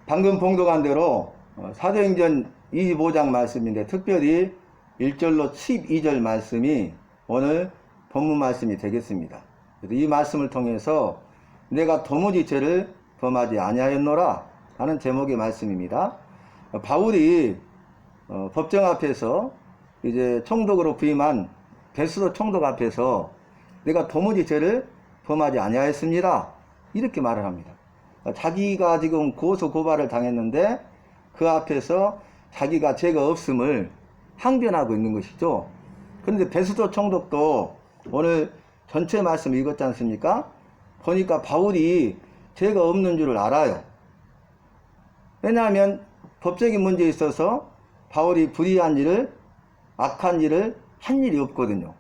방금 봉독한 대로 사도행전 25장 말씀인데 특별히 1절로 12절 말씀이 오늘 본문 말씀이 되겠습니다. 그래서 이 말씀을 통해서 내가 도무지 죄를 범하지 아니하였노라 하는 제목의 말씀입니다. 바울이 법정 앞에서 이제 총독으로 부임한 베스도 총독 앞에서 내가 도무지 죄를 범하지 아니하였습니다. 이렇게 말을 합니다. 자기가 지금 고소 고발을 당했는데 그 앞에서 자기가 죄가 없음을 항변하고 있는 것이죠. 그런데 베스도 총독도 오늘 전체 말씀 읽었지 않습니까? 보니까 바울이 죄가 없는 줄을 알아요. 왜냐하면 법적인 문제에 있어서 바울이 불의한 일을, 악한 일을 한 일이 없거든요.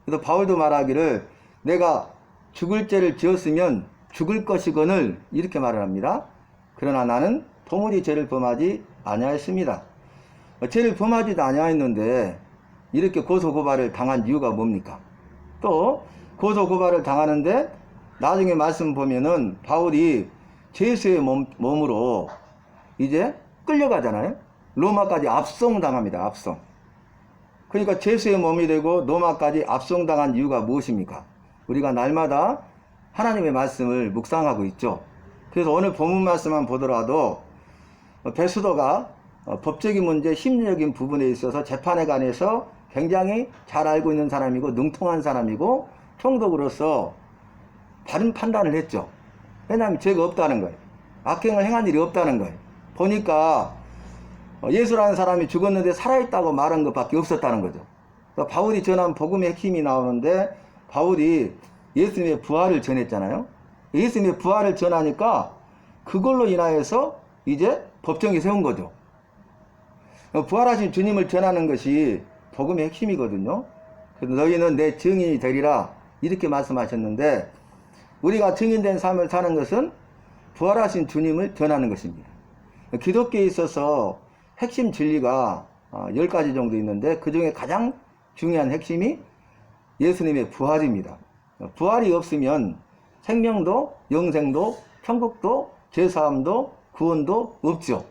그래서 바울도 말하기를 내가 죽을 죄를 지었으면 죽을 것이거늘 이렇게 말을 합니다. 그러나 나는 도무지 죄를 범하지 아니하였습니다. 죄를 범하지도 아니하였는데 이렇게 고소고발을 당한 이유가 뭡니까? 또 고소고발을 당하는데 나중에 말씀 보면은 바울이 죄수의 몸으로 이제 끌려가잖아요. 로마까지 압송당합니다. 압송. 그러니까 죄수의 몸이 되고 로마까지 압송당한 이유가 무엇입니까? 우리가 날마다 하나님의 말씀을 묵상하고 있죠. 그래서 오늘 본문 말씀만 보더라도 베스도가 법적인 문제, 심리적인 부분에 있어서 재판에 관해서 굉장히 잘 알고 있는 사람이고 능통한 사람이고 총독으로서 바른 판단을 했죠. 왜냐하면 죄가 없다는 거예요. 악행을 행한 일이 없다는 거예요. 보니까 예수라는 사람이 죽었는데 살아있다고 말한 것밖에 없었다는 거죠. 그러니까 바울이 전한 복음의 핵심이 나오는데 바울이 예수님의 부활을 전했잖아요. 예수님의 부활을 전하니까 그걸로 인하여서 이제 법정이 세운 거죠. 부활하신 주님을 전하는 것이 복음의 핵심이거든요. 그래서 너희는 내 증인이 되리라 이렇게 말씀하셨는데 우리가 증인된 삶을 사는 것은 부활하신 주님을 전하는 것입니다. 기독교에 있어서 핵심 진리가 10가지 정도 있는데 그 중에 가장 중요한 핵심이 예수님의 부활입니다. 부활이 없으면 생명도 영생도 천국도 죄사함도 구원도 없죠.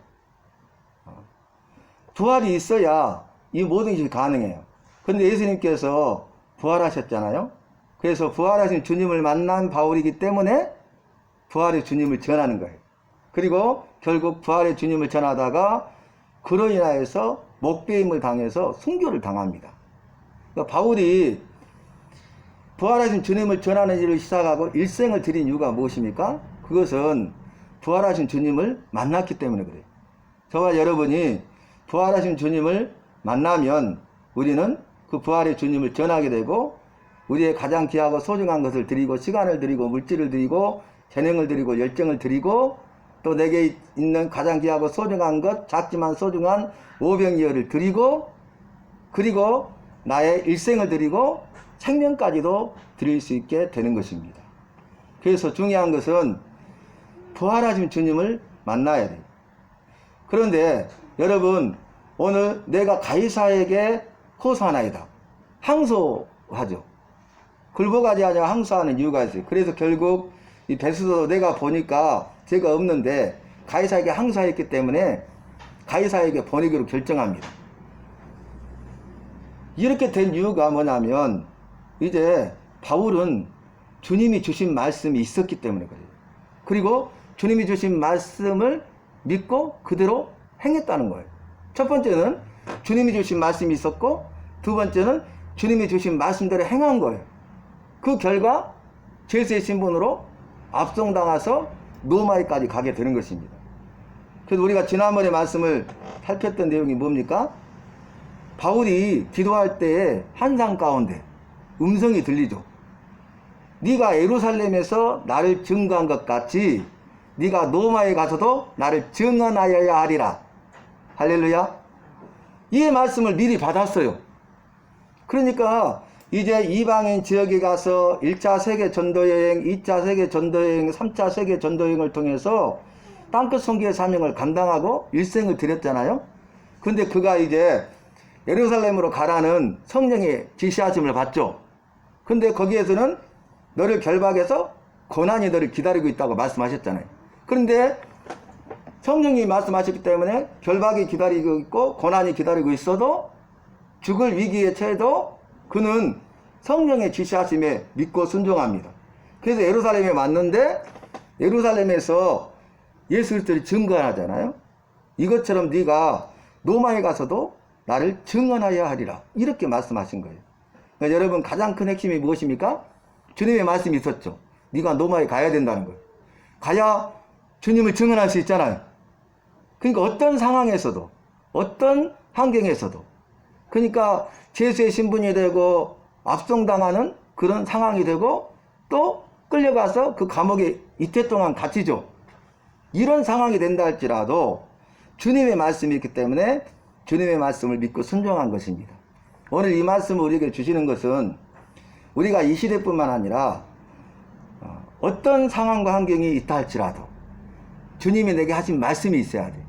부활이 있어야 이 모든 것이 가능해요. 그런데 예수님께서 부활하셨잖아요. 그래서 부활하신 주님을 만난 바울이기 때문에 부활의 주님을 전하는 거예요. 그리고 결국 부활의 주님을 전하다가 그로 인하여서 목배임을 당해서 순교를 당합니다. 그러니까 바울이 부활하신 주님을 전하는 일을 시작하고 일생을 드린 이유가 무엇입니까? 그것은 부활하신 주님을 만났기 때문에 그래요. 저와 여러분이 부활하신 주님을 만나면 우리는 그 부활의 주님을 전하게 되고 우리의 가장 귀하고 소중한 것을 드리고 시간을 드리고 물질을 드리고 재능을 드리고 열정을 드리고 또 내게 있는 가장 귀하고 소중한 것 작지만 소중한 오병이어를 드리고 그리고 나의 일생을 드리고 생명까지도 드릴 수 있게 되는 것입니다. 그래서 중요한 것은 부활하신 주님을 만나야 돼요. 그런데 여러분 오늘 내가 가이사에게 호소하나이다. 항소하죠. 굴복하지 아니하고 항소하는 이유가 있어요. 그래서 결국 이 베스도 내가 보니까 죄가 없는데 가이사에게 항소했기 때문에 가이사에게 보내기로 결정합니다. 이렇게 된 이유가 뭐냐면 이제 바울은 주님이 주신 말씀이 있었기 때문에 그래요. 그리고 주님이 주신 말씀을 믿고 그대로 행했다는 거예요. 첫 번째는 주님이 주신 말씀이 있었고 두 번째는 주님이 주신 말씀대로 행한 거예요. 그 결과 죄수의 신분으로 압송당해서 로마에까지 가게 되는 것입니다. 그래서 우리가 지난번에 말씀을 살폈던 내용이 뭡니까? 바울이 기도할 때에 환상 가운데 음성이 들리죠. 네가 예루살렘에서 나를 증거한 것 같이 네가 로마에 가서도 나를 증언하여야 하리라. 할렐루야. 이 말씀을 미리 받았어요. 그러니까 이제 이방인 지역에 가서 1차 세계 전도여행, 2차 세계 전도여행, 3차 세계 전도여행을 통해서 땅끝 선교의 사명을 감당하고 일생을 드렸잖아요. 근데 그가 이제 예루살렘으로 가라는 성령의 지시하심을 받죠. 근데 거기에서는 너를 결박해서 고난이 너를 기다리고 있다고 말씀하셨잖아요. 그런데 성령이 말씀하셨기 때문에 결박이 기다리고 있고 고난이 기다리고 있어도 죽을 위기에 처해도 그는 성령의 지시하심에 믿고 순종합니다. 그래서 예루살렘에 왔는데 예루살렘에서 예수 그리스도를 증거하잖아요. 이것처럼 네가 로마에 가서도 나를 증언하여야 하리라. 이렇게 말씀하신 거예요. 그러니까 여러분 가장 큰 핵심이 무엇입니까? 주님의 말씀이 있었죠. 네가 로마에 가야 된다는 거예요. 가야 주님을 증언할 수 있잖아요. 그러니까 어떤 상황에서도 어떤 환경에서도 그러니까 죄수의 신분이 되고 압송당하는 그런 상황이 되고 또 끌려가서 그 감옥에 이태 동안 갇히죠. 이런 상황이 된다 할지라도 주님의 말씀이 있기 때문에 주님의 말씀을 믿고 순종한 것입니다. 오늘 이 말씀을 우리에게 주시는 것은 우리가 이 시대뿐만 아니라 어떤 상황과 환경이 있다 할지라도 주님이 내게 하신 말씀이 있어야 돼.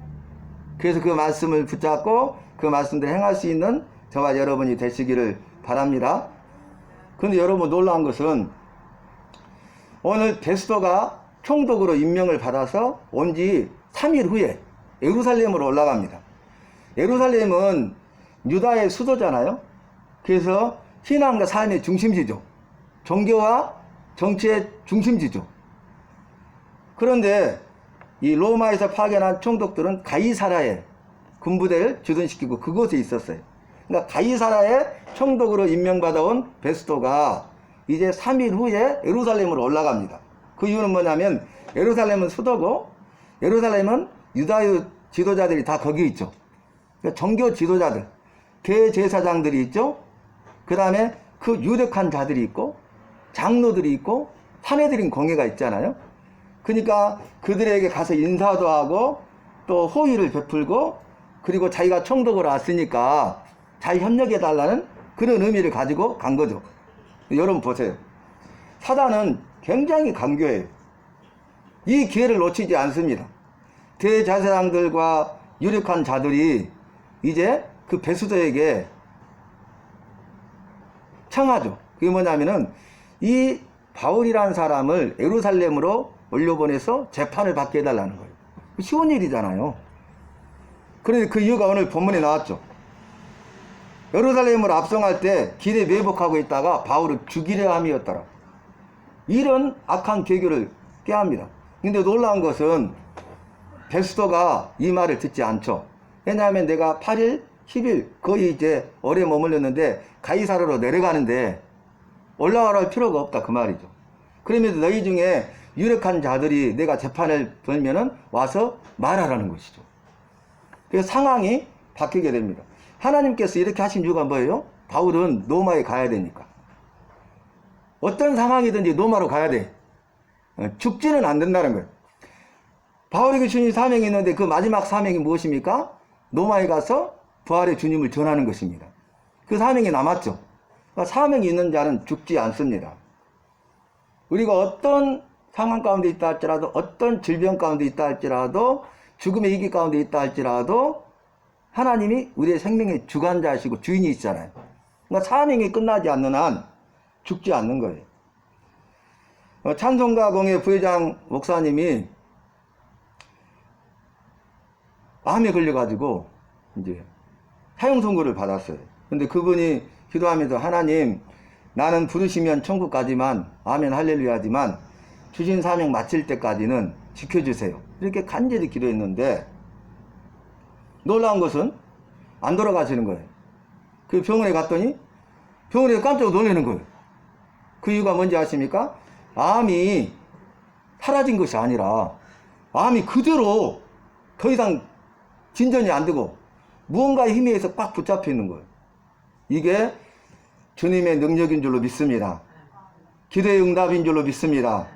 그래서 그 말씀을 붙잡고 그 말씀대로 행할 수 있는 저와 여러분이 되시기를 바랍니다. 그런데 여러분 놀라운 것은 오늘 베스도가 총독으로 임명을 받아서 온 지 3일 후에 예루살렘으로 올라갑니다. 예루살렘은 유다의 수도잖아요. 그래서 신앙과 삶의 중심지죠. 종교와 정치의 중심지죠. 그런데 이 로마에서 파견한 총독들은 가이사라에 군부대를 주둔시키고 그곳에 있었어요. 그러니까 가이사라에 총독으로 임명받아온 베스도가 이제 3일 후에 예루살렘으로 올라갑니다. 그 이유는 뭐냐면 예루살렘은 수도고 예루살렘은 유다의 지도자들이 다 거기 있죠. 그러니까 종교 지도자들, 대제사장들이 있죠. 그 다음에 그 유력한 자들이 있고 장로들이 있고 사내들인 공회가 있잖아요. 그러니까 그들에게 가서 인사도 하고 또 호의를 베풀고 그리고 자기가 총독으로 왔으니까 잘 협력해 달라는 그런 의미를 가지고 간 거죠. 여러분 보세요. 사단은 굉장히 강교해요. 이 기회를 놓치지 않습니다. 대제사장들과 유력한 자들이 이제 그 베스도에게 청하죠. 그게 뭐냐면은 이 바울이라는 사람을 예루살렘으로 올려보내서 재판을 받게 해달라는 거예요. 쉬운 일이잖아요. 그런데 그 이유가 오늘 본문에 나왔죠. 예루살렘으로 압송할 때 길에 매복하고 있다가 바울을 죽이려 함이었더라. 이런 악한 계교를 꾀합니다. 근데 놀라운 것은 베스도가 이 말을 듣지 않죠. 왜냐하면 내가 8일, 10일 거의 이제 오래 머물렀는데 가이사라로 내려가는데 올라가라 할 필요가 없다 그 말이죠. 그러면서 너희 중에 유력한 자들이 내가 재판을 벌면은 와서 말하라는 것이죠. 그래서 상황이 바뀌게 됩니다. 하나님께서 이렇게 하신 이유가 뭐예요? 바울은 로마에 가야 되니까. 어떤 상황이든지 로마로 가야 돼. 죽지는 안 된다는 거예요. 바울에게 주신 사명이 있는데 그 마지막 사명이 무엇입니까? 로마에 가서 부활의 주님을 전하는 것입니다. 그 사명이 남았죠. 그러니까 사명이 있는 자는 죽지 않습니다. 우리가 어떤 상황 가운데 있다 할지라도 어떤 질병 가운데 있다 할지라도 죽음의 위기 가운데 있다 할지라도 하나님이 우리의 생명의 주관자이시고 주인이 있잖아요. 그러니까 사명이 끝나지 않는 한 죽지 않는 거예요. 찬송가 공회 부회장 목사님이 암에 걸려가지고 이제 사형 선고를 받았어요. 근데 그분이 기도하면서 하나님 나는 부르시면 천국 가지만 아멘 할렐루야지만 주신 사명 마칠 때까지는 지켜주세요. 이렇게 간절히 기도했는데 놀라운 것은 안 돌아가시는 거예요. 그 병원에 갔더니 병원에 깜짝 놀라는 거예요. 그 이유가 뭔지 아십니까? 암이 사라진 것이 아니라 암이 그대로 더 이상 진전이 안 되고 무언가의 힘에 의해서 꽉 붙잡혀 있는 거예요. 이게 주님의 능력인 줄로 믿습니다. 기도의 응답인 줄로 믿습니다.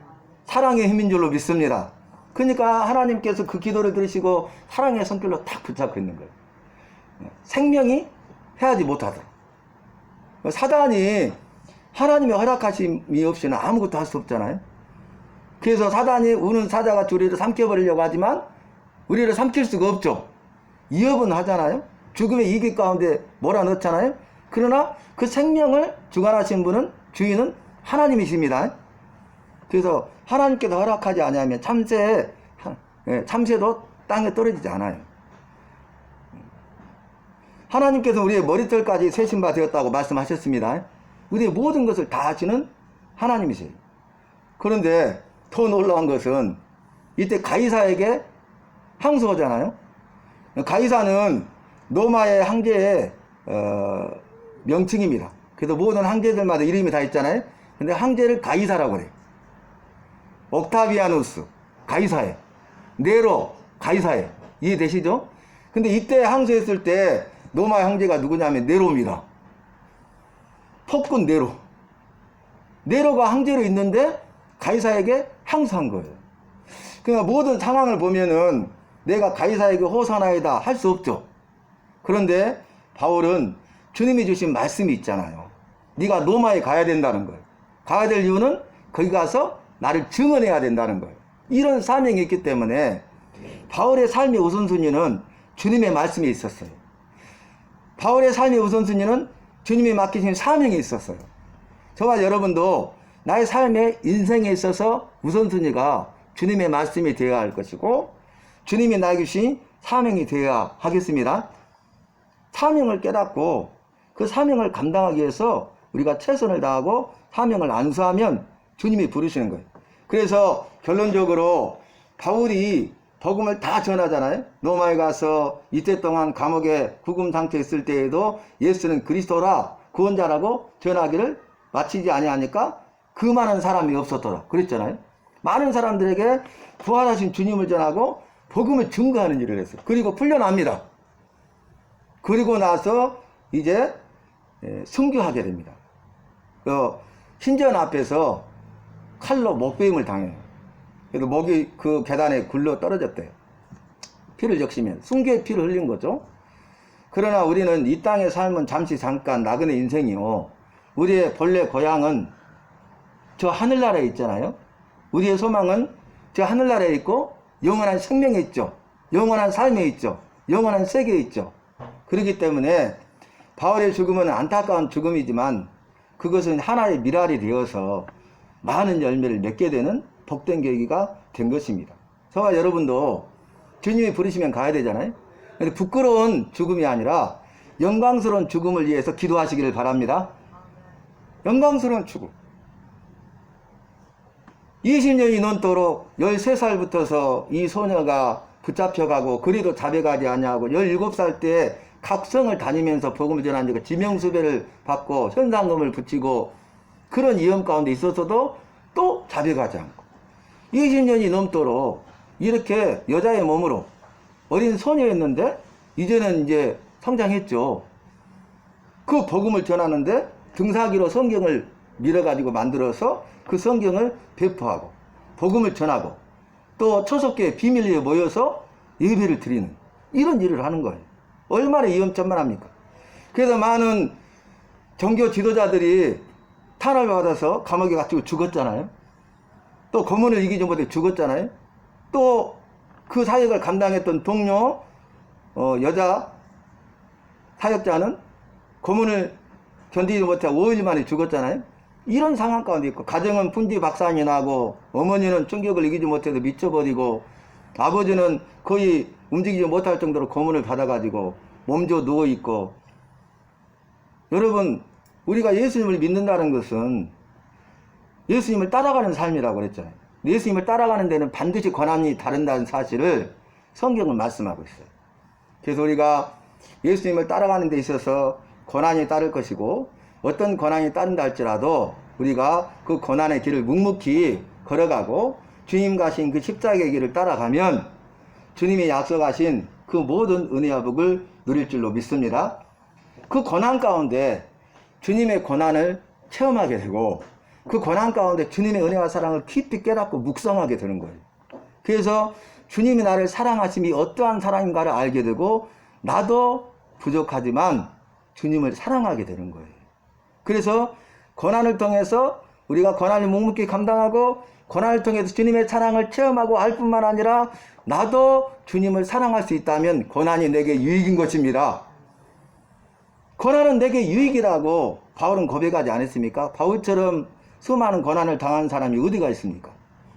사랑의 힘인 줄로 믿습니다. 그러니까 하나님께서 그 기도를 들으시고 사랑의 손길로 딱 붙잡고 있는 거예요. 생명이 해하지 못하도록. 사단이 하나님의 허락하심이 없이는 아무것도 할 수 없잖아요. 그래서 사단이 우는 사자같이 우리를 삼켜버리려고 하지만 우리를 삼킬 수가 없죠. 위협은 하잖아요. 죽음의 이기 가운데 몰아넣잖아요. 그러나 그 생명을 주관하신 분은 주인은 하나님이십니다. 그래서 하나님께서 허락하지 않으면 참새도 땅에 떨어지지 않아요. 하나님께서 우리의 머리털까지 세신 바 되었다고 말씀하셨습니다. 우리의 모든 것을 다 하시는 하나님이세요. 그런데 더 놀라운 것은 이때 가이사에게 항소하잖아요. 가이사는 로마의 황제의 명칭입니다. 그래서 모든 황제들마다 이름이 다 있잖아요. 근데 황제를 가이사라고 그래요. 옥타비아누스 가이사에, 네로 가이사에. 이해되시죠? 근데 이때 항소했을 때 로마 황제가 누구냐면 네로입니다. 폭군 네로. 네로가 황제로 있는데 가이사에게 항소한 거예요. 그러니까 모든 상황을 보면은 내가 가이사에게 호산하이다 할 수 없죠. 그런데 바울은 주님이 주신 말씀이 있잖아요. 네가 로마에 가야 된다는 거예요. 가야 될 이유는 거기 가서 나를 증언해야 된다는 거예요. 이런 사명이 있기 때문에 바울의 삶의 우선순위는 주님의 말씀이 있었어요. 바울의 삶의 우선순위는 주님이 맡기신 사명이 있었어요. 저와 여러분도 나의 삶의 인생에 있어서 우선순위가 주님의 말씀이 되어야 할 것이고 주님이 나에게 주신 사명이 되어야 하겠습니다. 사명을 깨닫고 그 사명을 감당하기 위해서 우리가 최선을 다하고 사명을 안수하면 주님이 부르시는 거예요. 그래서 결론적으로 바울이 복음을 다 전하잖아요. 로마에 가서 이때 동안 감옥에 구금 상태에 있을 때에도 예수는 그리스도라 구원자라고 전하기를 마치지 아니하니까 그 많은 사람이 없었더라 그랬잖아요. 많은 사람들에게 부활하신 주님을 전하고 복음을 증거하는 일을 했어요. 그리고 풀려납니다. 그리고 나서 이제 순교하게 됩니다. 신전 앞에서 칼로 목베임을 당해요. 그래서 목이 그 계단에 굴러 떨어졌대요. 피를 적시면 순교의 피를 흘린 거죠. 그러나 우리는 이 땅의 삶은 잠시 잠깐 나그네 인생이요. 우리의 본래 고향은 저 하늘나라에 있잖아요. 우리의 소망은 저 하늘나라에 있고 영원한 생명에 있죠. 영원한 삶에 있죠. 영원한 세계에 있죠. 그렇기 때문에 바울의 죽음은 안타까운 죽음이지만 그것은 하나의 미랄이 되어서 많은 열매를 맺게 되는 복된 계기가 된 것입니다. 저와 여러분도 주님이 부르시면 가야 되잖아요. 근데 부끄러운 죽음이 아니라 영광스러운 죽음을 위해서 기도하시기를 바랍니다. 영광스러운 죽음. 20년이 넘도록 13살부터서 이 소녀가 붙잡혀가고 그리도 자백하지 아니하고 17살 때 각성을 다니면서 복음을 전하니까 지명수배를 받고 현상금을 붙이고 그런 위험 가운데 있었어도 또 자백하지 않고 20년이 넘도록 이렇게 여자의 몸으로 어린 소녀였는데 이제는 이제 성장했죠. 그 복음을 전하는데 등사기로 성경을 밀어가지고 만들어서 그 성경을 배포하고 복음을 전하고 또 초속교회 비밀리에 모여서 예배를 드리는 이런 일을 하는 거예요. 얼마나 위험천만합니까? 그래서 많은 종교 지도자들이 탄압을 받아서 감옥에 갇히고 죽었잖아요. 또 고문을 이기지 못해 죽었잖아요. 또 그 사역을 감당했던 동료 여자 사역자는 고문을 견디지 못해 5일 만에 죽었잖아요. 이런 상황 가운데 있고 가정은 분지박산이 나고 어머니는 충격을 이기지 못해서 미쳐버리고 아버지는 거의 움직이지 못할 정도로 고문을 받아가지고 몸져 누워있고 여러분 우리가 예수님을 믿는다는 것은 예수님을 따라가는 삶이라고 그랬잖아요. 예수님을 따라가는 데는 반드시 권한이 다른다는 사실을 성경은 말씀하고 있어요. 그래서 우리가 예수님을 따라가는 데 있어서 권한이 따를 것이고 어떤 권한이 따른다 할지라도 우리가 그 권한의 길을 묵묵히 걸어가고 주님 가신 그 십자가의 길을 따라가면 주님이 약속하신 그 모든 은혜와 복을 누릴 줄로 믿습니다. 그 권한 가운데 주님의 권한을 체험하게 되고 그 권한 가운데 주님의 은혜와 사랑을 깊이 깨닫고 묵상하게 되는 거예요. 그래서 주님이 나를 사랑하심이 어떠한 사랑인가를 알게 되고 나도 부족하지만 주님을 사랑하게 되는 거예요. 그래서 고난을 통해서 우리가 고난을 묵묵히 감당하고 고난을 통해서 주님의 사랑을 체험하고 알 뿐만 아니라 나도 주님을 사랑할 수 있다면 고난이 내게 유익인 것입니다. 고난은 내게 유익이라고 바울은 고백하지 않았습니까? 바울처럼 수많은 고난을 당한 사람이 어디가 있습니까?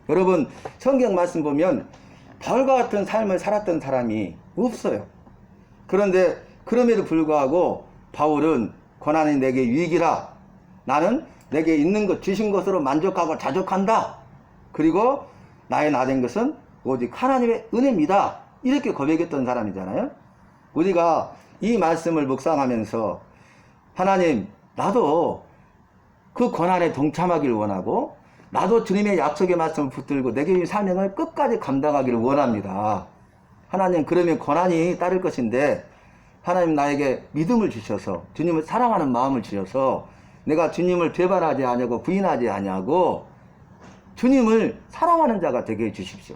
여러분 성경 말씀 보면 바울과 같은 삶을 살았던 사람이 없어요. 그런데 그럼에도 불구하고 바울은 고난이 내게 유익이라, 나는 내게 있는 것 주신 것으로 만족하고 자족한다, 그리고 나의 나된 것은 오직 하나님의 은혜입니다, 이렇게 고백했던 사람이잖아요. 우리가 이 말씀을 묵상하면서 하나님, 나도 그 고난에 동참하기를 원하고 나도 주님의 약속의 말씀을 붙들고 내게 이 사명을 끝까지 감당하기를 원합니다. 하나님, 그러면 고난이 따를 것인데 하나님 나에게 믿음을 주셔서 주님을 사랑하는 마음을 주셔서 내가 주님을 배반하지 아니하고 부인하지 아니하고 주님을 사랑하는 자가 되게 해주십시오.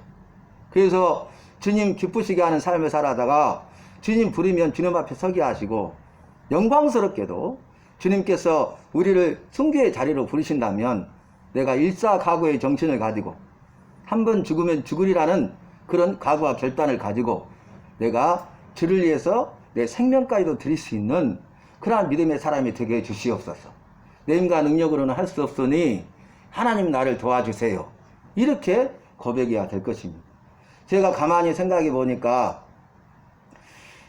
그래서 주님 기쁘시게 하는 삶을 살아다가 주님 부르면 주님 앞에 서게 하시고, 영광스럽게도 주님께서 우리를 순교의 자리로 부르신다면 내가 일사각오의 정신을 가지고 한 번 죽으면 죽으리라는 그런 각오와 결단을 가지고 내가 주를 위해서 내 생명까지도 드릴 수 있는 그러한 믿음의 사람이 되게 해 주시옵소서. 내 힘과 능력으로는 할 수 없으니 하나님 나를 도와주세요, 이렇게 고백해야 될 것입니다. 제가 가만히 생각해 보니까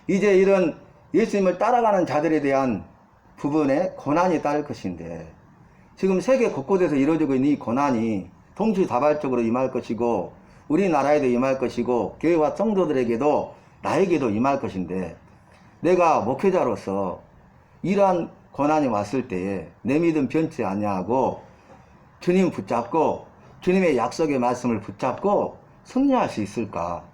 이제 이런 예수님을 따라가는 자들에 대한 부분에 고난이 따를 것인데, 지금 세계 곳곳에서 이루어지고 있는 이 고난이 동시다발적으로 임할 것이고 우리나라에도 임할 것이고 교회와 성도들에게도 나에게도 임할 것인데, 내가 목회자로서 이러한 고난이 왔을 때에 내 믿음 변치 아니하고 주님 붙잡고 주님의 약속의 말씀을 붙잡고 승리할 수 있을까?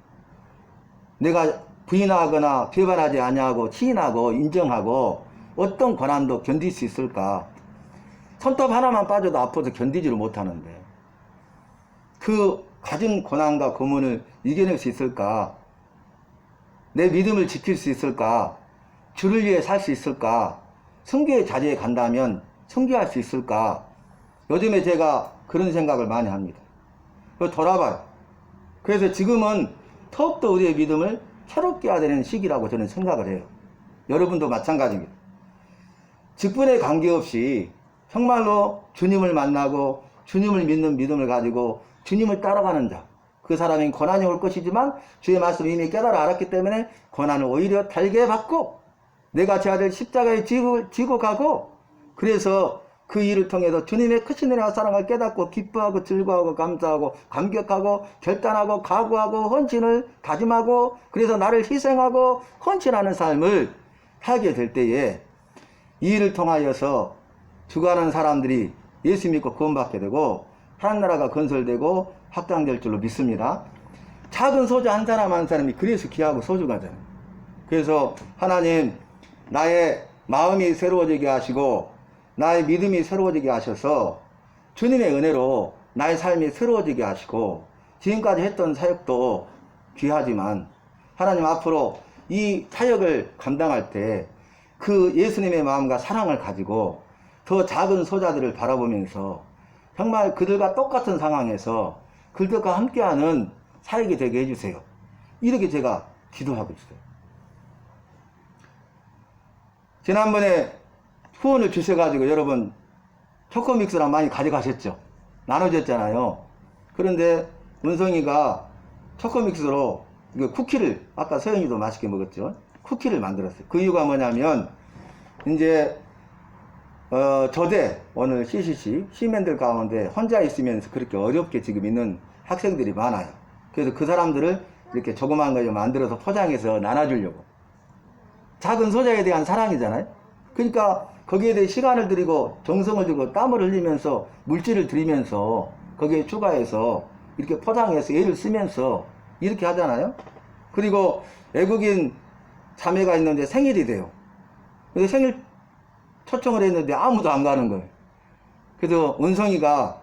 내가 부인하거나 배반하지 아니하고 시인하고 인정하고 어떤 고난도 견딜 수 있을까? 손톱 하나만 빠져도 아파서 견디지를 못하는데 그 가진 고난과 고문을 이겨낼 수 있을까? 내 믿음을 지킬 수 있을까? 주를 위해 살 수 있을까? 선교의 자리에 간다면 선교할 수 있을까? 요즘에 제가 그런 생각을 많이 합니다. 돌아봐요. 그래서 지금은 더욱더 우리의 믿음을 새롭게 해야 되는 시기라고 저는 생각을 해요. 여러분도 마찬가지입니다. 직분에 관계없이 정말로 주님을 만나고 주님을 믿는 믿음을 가지고 주님을 따라가는 자, 그 사람이 고난이 올 것이지만 주의 말씀을 이미 깨달아 알았기 때문에 고난을 오히려 달게 받고 내가 져야 될 십자가에 지고 가고, 그래서 그 일을 통해서 주님의 크신 은혜와 사랑을 깨닫고 기뻐하고 즐거워하고 감사하고 감격하고 결단하고 각오하고 헌신을 다짐하고, 그래서 나를 희생하고 헌신하는 삶을 하게 될 때에 이 일을 통하여서 죽어가는 사람들이 예수 믿고 구원받게 되고 하나나라가 건설되고 확장될 줄로 믿습니다. 작은 소자 한 사람 한 사람이 그래서 귀하고 소중하잖아요. 그래서 하나님, 나의 마음이 새로워지게 하시고 나의 믿음이 새로워지게 하셔서 주님의 은혜로 나의 삶이 새로워지게 하시고, 지금까지 했던 사역도 귀하지만 하나님 앞으로 이 사역을 감당할 때 그 예수님의 마음과 사랑을 가지고 더 작은 소자들을 바라보면서 정말 그들과 똑같은 상황에서 그들과 함께하는 사역이 되게 해주세요. 이렇게 제가 기도하고 있어요. 지난번에 후원을 주셔가지고 여러분 초코믹스랑 많이 가져가셨죠? 나눠줬잖아요. 그런데 은성이가 초코믹스로 쿠키를, 아까 서영이도 맛있게 먹었죠? 쿠키를 만들었어요. 그 이유가 뭐냐면 이제 저대 오늘 CCC 시민들 가운데 혼자 있으면서 그렇게 어렵게 지금 있는 학생들이 많아요. 그래서 그 사람들을 이렇게 조그만 거 만들어서 포장해서 나눠주려고. 작은 소자에 대한 사랑이잖아요. 그러니까 거기에 대해 시간을 들이고 정성을 들이고 땀을 흘리면서 물질을 들이면서 거기에 추가해서 이렇게 포장해서 애를 쓰면서 이렇게 하잖아요. 그리고 외국인 자매가 있는데 생일이 돼요. 근데 생일 초청을 했는데 아무도 안 가는 거예요. 그래서 은성이가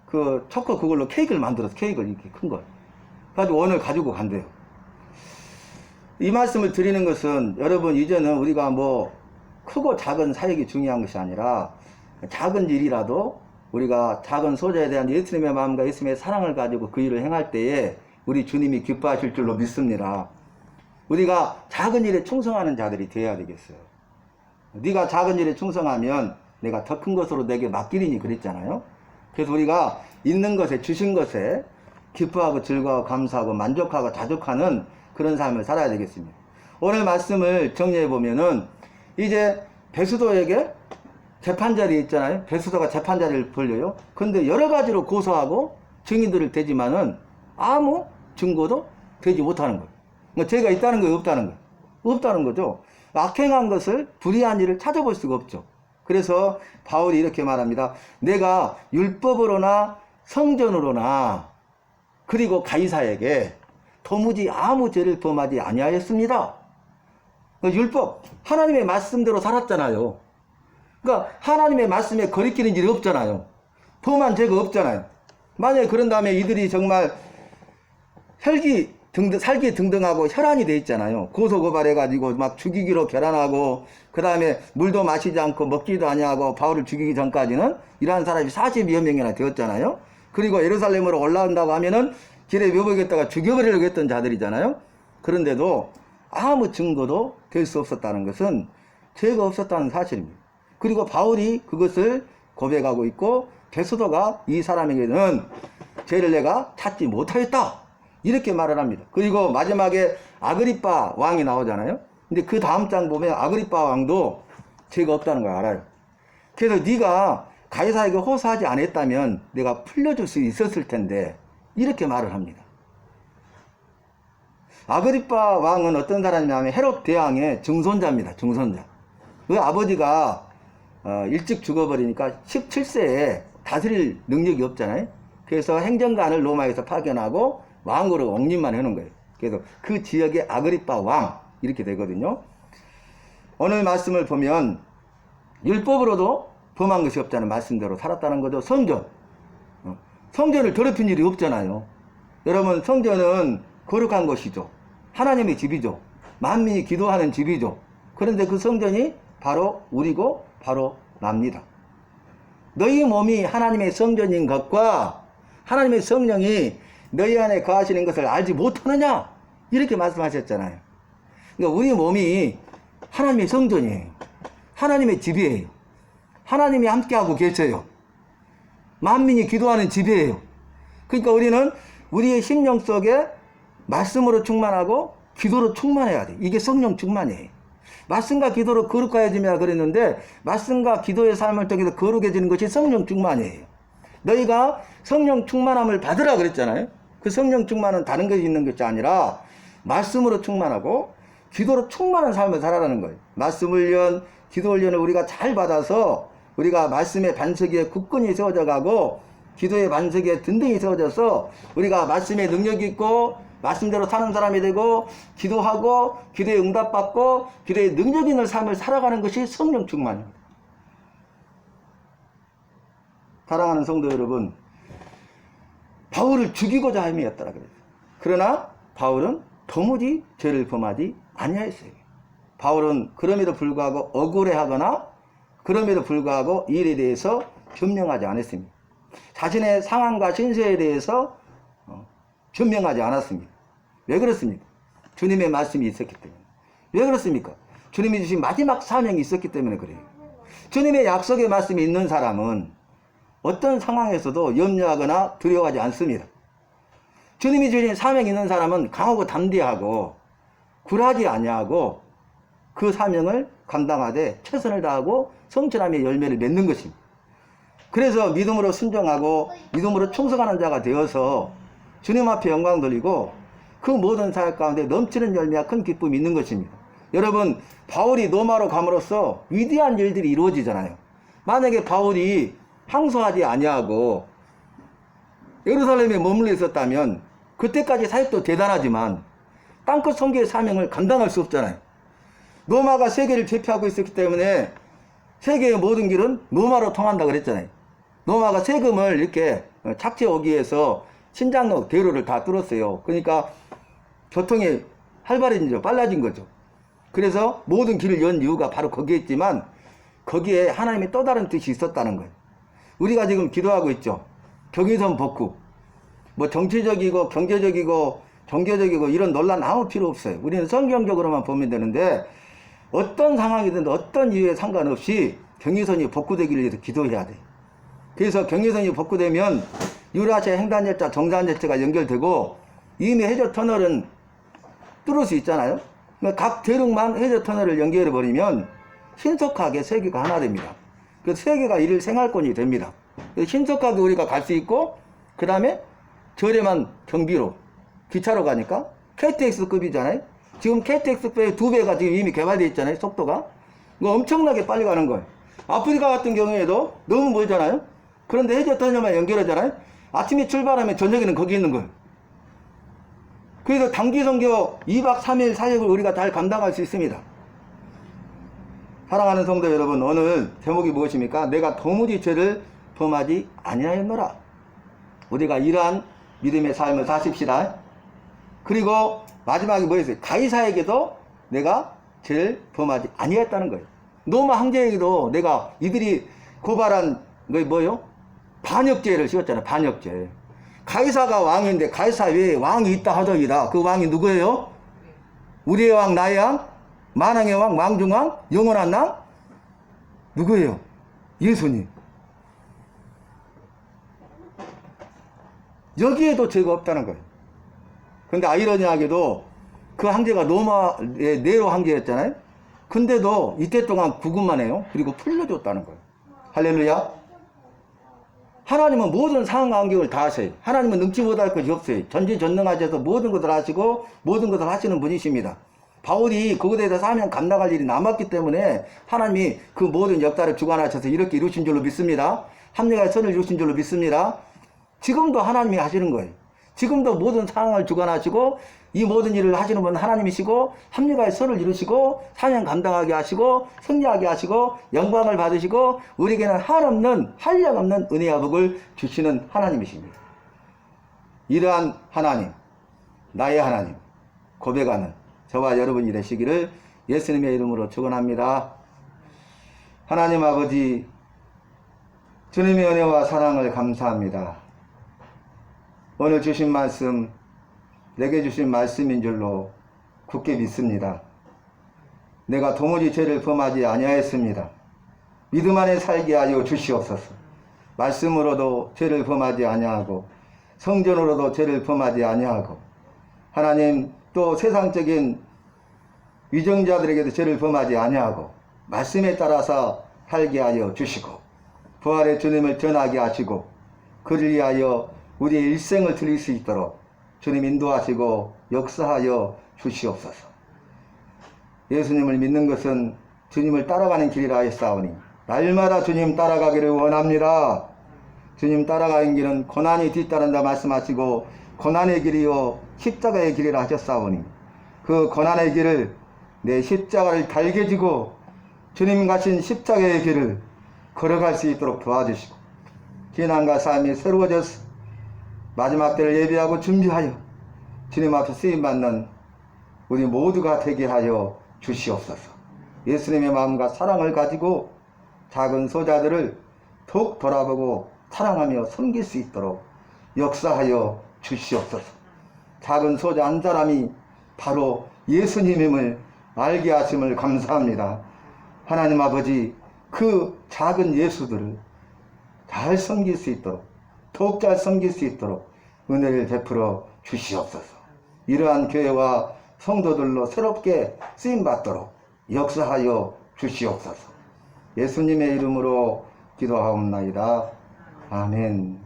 그 초코 그걸로 케이크를 만들어서 케이크를 이렇게 큰 걸 가지고 오늘 가지고 간대요. 이 말씀을 드리는 것은 여러분, 이제는 우리가 뭐 크고 작은 사역이 중요한 것이 아니라 작은 일이라도 우리가 작은 소자에 대한 예수님의 마음과 예수님의 사랑을 가지고 그 일을 행할 때에 우리 주님이 기뻐하실 줄로 믿습니다. 우리가 작은 일에 충성하는 자들이 되어야 되겠어요. 네가 작은 일에 충성하면 내가 더 큰 것으로 내게 맡기리니 그랬잖아요. 그래서 우리가 있는 것에, 주신 것에 기뻐하고 즐거워 감사하고 만족하고 자족하는 그런 삶을 살아야 되겠습니다. 오늘 말씀을 정리해 보면은 이제 배수도에게 재판자리 있잖아요. 배수도가 재판자리를 벌려요. 근데 여러 가지로 고소하고 증인들을 대지만은 아무 증거도 되지 못하는 거예요. 그러니까 죄가 있다는 거예요, 없다는 거예요? 없다는 거죠. 악행한 것을, 불의한 일을 찾아볼 수가 없죠. 그래서 바울이 이렇게 말합니다. 내가 율법으로나 성전으로나 그리고 가이사에게 도무지 아무 죄를 범하지 아니하였습니다. 율법, 하나님의 말씀대로 살았잖아요. 그러니까 하나님의 말씀에 거리끼는 일이 없잖아요. 범한 죄가 없잖아요. 만약에 그런 다음에 이들이 정말 살기 등등하고 혈안이 돼 있잖아요. 고소고발해가지고 막 죽이기로 결단하고 그 다음에 물도 마시지 않고 먹지도 아니하고 바울을 죽이기 전까지는 이러한 사람이 40여 명이나 되었잖아요. 그리고 예루살렘으로 올라온다고 하면은 길에 묘목에다가 죽여버리려고 했던 자들이잖아요. 그런데도 아무 증거도 될 수 없었다는 것은 죄가 없었다는 사실입니다. 그리고 바울이 그것을 고백하고 있고 베소도가 이 사람에게는 죄를 내가 찾지 못하였다 이렇게 말을 합니다. 그리고 마지막에 아그리빠 왕이 나오잖아요. 근데 그 다음 장 보면 아그리빠 왕도 죄가 없다는 걸 알아요. 그래서 네가 가이사에게 호소하지 않았다면 내가 풀려줄 수 있었을 텐데 이렇게 말을 합니다. 아그리빠 왕은 어떤 사람이냐면 헤롯 대왕의 증손자입니다. 증손자. 그 아버지가 일찍 죽어버리니까 17세에 다스릴 능력이 없잖아요. 그래서 행정관을 로마에서 파견하고 왕으로 옹립만 해놓은 거예요. 그래서 그 지역의 아그리빠 왕 이렇게 되거든요. 오늘 말씀을 보면 율법으로도 범한 것이 없다는 말씀대로 살았다는 거죠. 성전을 더럽힌 일이 없잖아요. 여러분, 성전은 거룩한 곳이죠. 하나님의 집이죠. 만민이 기도하는 집이죠. 그런데 그 성전이 바로 우리고 바로 납니다. 너희 몸이 하나님의 성전인 것과 하나님의 성령이 너희 안에 거하시는 것을 알지 못하느냐 이렇게 말씀하셨잖아요. 그러니까 우리 몸이 하나님의 성전이에요. 하나님의 집이에요. 하나님이 함께하고 계셔요. 만민이 기도하는 집이에요. 그러니까 우리는 우리의 심령 속에 말씀으로 충만하고 기도로 충만해야 돼. 이게 성령 충만이에요. 말씀과 기도로 거룩해지며 그랬는데 말씀과 기도의 삶을 통해서 거룩해지는 것이 성령 충만이에요. 너희가 성령 충만함을 받으라 그랬잖아요. 그 성령 충만은 다른 것이 있는 것이 아니라 말씀으로 충만하고 기도로 충만한 삶을 살아라는 거예요. 말씀 훈련, 기도 훈련을 우리가 잘 받아서 우리가 말씀의 반석 위에 굳건히 세워져 가고 기도의 반석 위에 든든히 세워져서 우리가 말씀의 능력이 있고 말씀대로 사는 사람이 되고 기도하고 기도에 응답받고 기도에 능력 있는 삶을 살아가는 것이 성령 충만입니다. 사랑하는 성도 여러분, 바울을 죽이고자 함이었더라 그래요. 그러나 바울은 도무지 죄를 범하지 아니하였어요. 바울은 그럼에도 불구하고 억울해하거나 그럼에도 불구하고 이 일에 대해서 변명하지 않았습니다. 자신의 상황과 신세에 대해서 변명하지 않았습니다. 왜 그렇습니까? 주님의 말씀이 있었기 때문에. 왜 그렇습니까? 주님이 주신 마지막 사명이 있었기 때문에 그래요. 주님의 약속의 말씀이 있는 사람은 어떤 상황에서도 염려하거나 두려워하지 않습니다. 주님이 주신 사명이 있는 사람은 강하고 담대하고 굴하지 아니하고 그 사명을 감당하되 최선을 다하고 성취함의 열매를 맺는 것입니다. 그래서 믿음으로 순종하고 믿음으로 충성하는 자가 되어서 주님 앞에 영광 돌리고 그 모든 사역 가운데 넘치는 열매와 큰 기쁨이 있는 것입니다. 여러분, 바울이 로마로 감으로써 위대한 일들이 이루어지잖아요. 만약에 바울이 항소하지 아니하고 예루살렘에 머물러 있었다면 그때까지 사역도 대단하지만 땅끝 선교의 사명을 감당할 수 없잖아요. 로마가 세계를 제패하고 있었기 때문에 세계의 모든 길은 로마로 통한다 그랬잖아요. 로마가 세금을 이렇게 착취해 오기 위해서 신장로 대로를 다 뚫었어요. 그러니까 교통이 활발해진 빨라진 거죠. 그래서 모든 길을 연 이유가 바로 거기에 있지만 거기에 하나님의 또 다른 뜻이 있었다는 거예요. 우리가 지금 기도하고 있죠. 경의선 복구. 뭐 정치적이고 경제적이고 종교적이고 이런 논란 아무 필요 없어요. 우리는 성경적으로만 보면 되는데 어떤 상황이든 어떤 이유에 상관없이 경의선이 복구되기를 위해서 기도해야 돼요. 그래서 경의선이 복구되면 유라시아 횡단열차 정산열차가 연결되고 이미 해저터널은 뚫을 수 있잖아요. 그러니까 각 대륙만 해저터널을 연결해버리면 신속하게 세계가 하나 됩니다. 그래서 세계가 일일 생활권이 됩니다. 신속하게 우리가 갈 수 있고, 그 다음에 저렴한 경비로 기차로 가니까 KTX급이잖아요. 지금 KTX급의 2배가 지금 이미 개발되어 있잖아요. 속도가. 이거 엄청나게 빨리 가는 거예요. 아프리카 같은 경우에도 너무 멀잖아요. 그런데 해저터널만 연결하잖아요. 아침에 출발하면 저녁에는 거기 있는 거예요. 그래서 단기 선교 2박 3일 사역을 우리가 잘 감당할 수 있습니다. 사랑하는 성도 여러분, 오늘 제목이 무엇입니까? 내가 도무지 죄를 범하지 아니하였노라. 우리가 이러한 믿음의 삶을 사십시다. 그리고 마지막에 뭐였어요? 가이사에게도 내가 죄를 범하지 아니했다는 거예요. 로마 황제에게도 내가 이들이 고발한 거 뭐예요? 반역죄를 씌웠잖아요. 반역죄. 가이사가 왕인데 가이사 외에 왕이 있다 하더이다. 그 왕이 누구예요? 우리의 왕, 나의 왕, 만왕의 왕, 왕중왕, 영원한 왕? 누구예요? 예수님. 여기에도 죄가 없다는 거예요. 근데 아이러니하게도 그 황제가 로마의 네로 황제였잖아요. 근데도 이때 동안 구금만 해요. 그리고 풀려줬다는 거예요. 할렐루야. 하나님은 모든 상황과 환경을 다 하셔요. 하나님은 능치 못할 것이 없어요. 전지전능하셔서 모든 것을 하시고 모든 것을 하시는 분이십니다. 바울이 그것에 대해서 사명 감당할 일이 남았기 때문에 하나님이 그 모든 역사를 주관하셔서 이렇게 이루신 줄로 믿습니다. 합리화의 선을 이루신 줄로 믿습니다. 지금도 하나님이 하시는 거예요. 지금도 모든 상황을 주관하시고 이 모든 일을 하시는 분은 하나님이시고 합리화의 선을 이루시고 사명 감당하게 하시고 승리하게 하시고 영광을 받으시고 우리에게는 한없는 한량없는 은혜와 복을 주시는 하나님이십니다. 이러한 하나님, 나의 하나님 고백하는 저와 여러분이 되시기를 예수님의 이름으로 축원합니다. 하나님 아버지, 주님의 은혜와 사랑을 감사합니다. 오늘 주신 말씀, 내게 주신 말씀인 줄로 굳게 믿습니다. 내가 도무지 죄를 범하지 아니하였습니다. 믿음 안에 살게 하여 주시옵소서. 말씀으로도 죄를 범하지 아니하고 성전으로도 죄를 범하지 아니하고 하나님 또 세상적인 위정자들에게도 죄를 범하지 아니하고 말씀에 따라서 살게 하여 주시고 부활의 주님을 전하게 하시고 그를 위하여 우리의 일생을 드릴 수 있도록 주님 인도하시고 역사하여 주시옵소서. 예수님을 믿는 것은 주님을 따라가는 길이라 하였사오니 날마다 주님 따라가기를 원합니다. 주님 따라가는 길은 고난이 뒤따른다 말씀하시고 고난의 길이요 십자가의 길이라 하셨사오니 그 고난의 길을 내 십자가를 달게 지고 주님 가신 십자가의 길을 걸어갈 수 있도록 도와주시고 신앙과 삶이 새로워져서 마지막 때를 예비하고 준비하여 주님 앞에 쓰임받는 우리 모두가 되게 하여 주시옵소서. 예수님의 마음과 사랑을 가지고 작은 소자들을 더욱 돌아보고 사랑하며 섬길 수 있도록 역사하여 주시옵소서. 작은 소자 한 사람이 바로 예수님임을 알게 하심을 감사합니다. 하나님 아버지, 그 작은 예수들을 잘 섬길 수 있도록 더욱 잘 섬길 수 있도록 은혜를 베풀어 주시옵소서. 이러한 교회와 성도들로 새롭게 쓰임받도록 역사하여 주시옵소서. 예수님의 이름으로 기도하옵나이다. 아멘.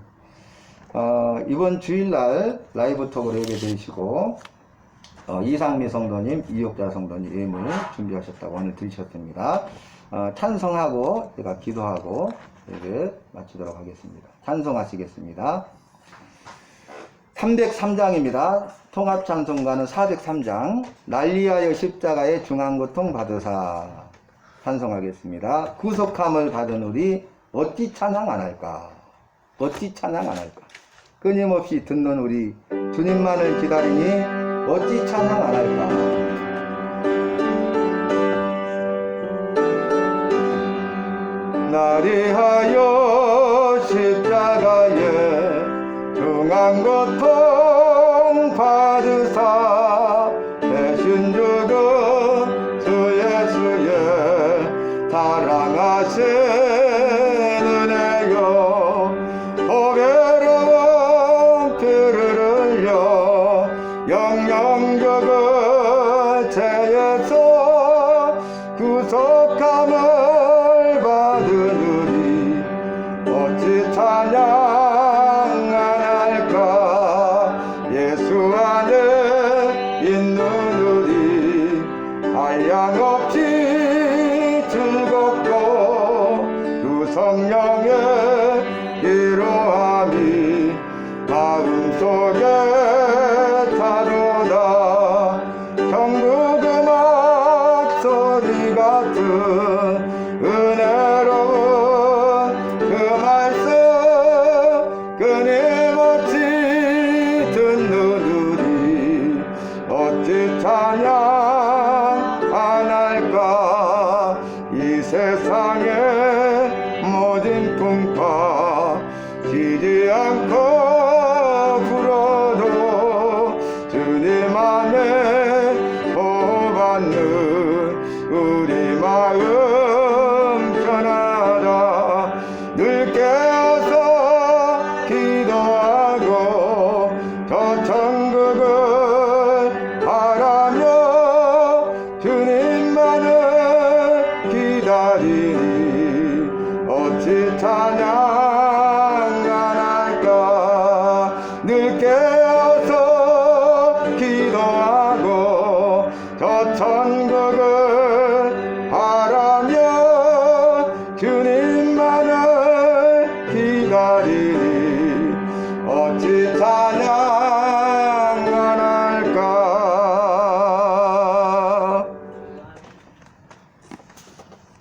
이번 주일날 라이브 톡으로 예배 드리시고 이상미 성도님, 이옥자 성도님 예물 준비하셨다고 오늘 들으셨습니다. 찬송하고 제가 기도하고 예배 마치도록 하겠습니다. 찬송하시겠습니다. 303장입니다. 통합찬송가는 403장 날 위하여 십자가의 중한고통 받으사 찬송하겠습니다. 구속함을 받은 우리 어찌 찬양 안 할까? 어찌 찬양 안 할까? 끊임없이 듣는 우리 주님만을 기다리니 어찌 찬양 안 할까? 날 위하여 십자가에 중한고통 받으사 대신 죽은 주 예수의 사랑하신 은혜요 보배로워 죄에서 구속함을 받으느니 어찌 찬양 안 할까. 예수 안에 있는 우리 한량없이 즐겁고 그 성령의 이로함이 마음속에 타도다. 천국 음악 소리 같은 은혜로운 그 말씀 끊임없이 듣는 우리 어찌 찬양